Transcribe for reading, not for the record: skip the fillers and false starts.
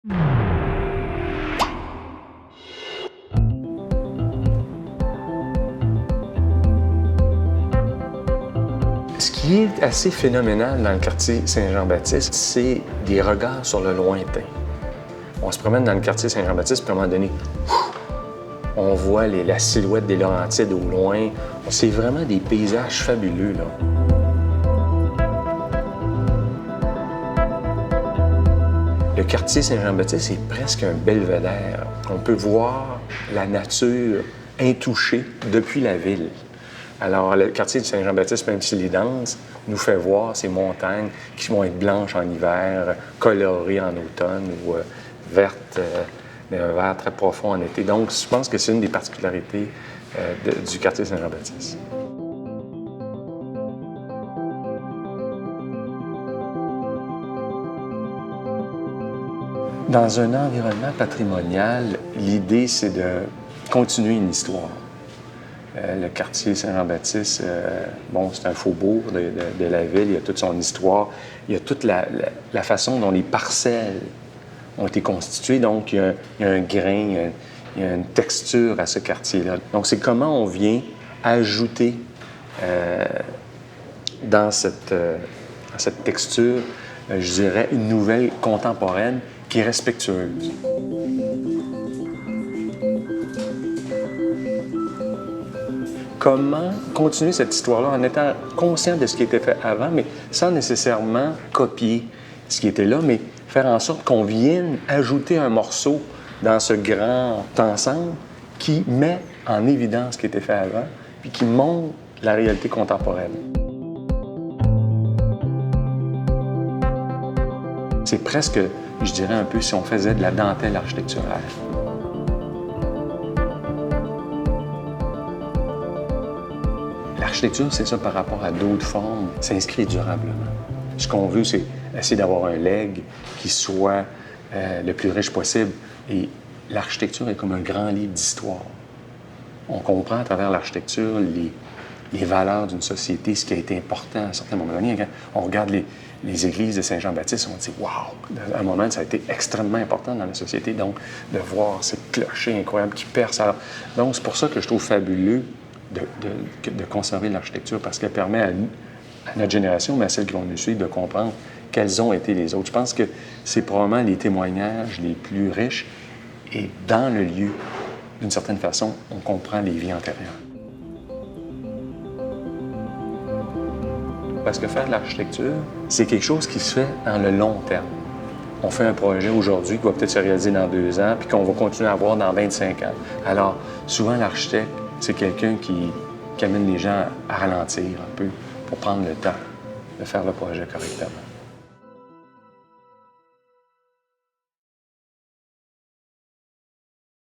Ce qui est assez phénoménal dans le quartier Saint-Jean-Baptiste, c'est des regards sur le lointain. On se promène dans le quartier Saint-Jean-Baptiste, puis à un moment donné, on voit la silhouette des Laurentides au loin. C'est vraiment des paysages fabuleux, là. Le quartier Saint-Jean-Baptiste est presque un belvédère. On peut voir la nature intouchée depuis la ville. Alors, le quartier de Saint-Jean-Baptiste, même s'il est dense, nous fait voir ces montagnes qui vont être blanches en hiver, colorées en automne ou vertes, mais un vert très profond en été. Donc, je pense que c'est une des particularités du quartier Saint-Jean-Baptiste. Dans un environnement patrimonial, l'idée, c'est de continuer une histoire. Le quartier Saint-Jean-Baptiste, c'est un faubourg de la ville, il y a toute son histoire, il y a toute la façon dont les parcelles ont été constituées, donc il y a un grain, il y a une texture à ce quartier-là. Donc c'est comment on vient ajouter dans cette texture, je dirais, une nouvelle contemporaine qui est respectueuse. Comment continuer cette histoire-là en étant conscient de ce qui était fait avant, mais sans nécessairement copier ce qui était là, mais faire en sorte qu'on vienne ajouter un morceau dans ce grand ensemble qui met en évidence ce qui était fait avant, puis qui montre la réalité contemporaine. C'est presque, je dirais un peu, si on faisait de la dentelle architecturale. L'architecture, c'est ça par rapport à d'autres formes, s'inscrit durablement. Ce qu'on veut, c'est essayer d'avoir un legs qui soit le plus riche possible. Et l'architecture est comme un grand livre d'histoire. On comprend à travers l'architecture les valeurs d'une société, ce qui a été important à un certain moment donné. Quand on regarde les églises de Saint-Jean-Baptiste, on dit « wow! » À un moment, ça a été extrêmement important dans la société, donc de voir ces clochers incroyables qui percent. Alors, donc, c'est pour ça que je trouve fabuleux de conserver l'architecture, parce qu'elle permet à notre génération, mais à celles qui vont nous suivre, de comprendre quels ont été les autres. Je pense que c'est probablement les témoignages les plus riches, et dans le lieu, d'une certaine façon, on comprend les vies antérieures. Parce que faire de l'architecture, c'est quelque chose qui se fait dans le long terme. On fait un projet aujourd'hui qui va peut-être se réaliser dans 2 ans, puis qu'on va continuer à avoir dans 25 ans. Alors, souvent, l'architecte, c'est quelqu'un qui amène les gens à ralentir un peu pour prendre le temps de faire le projet correctement.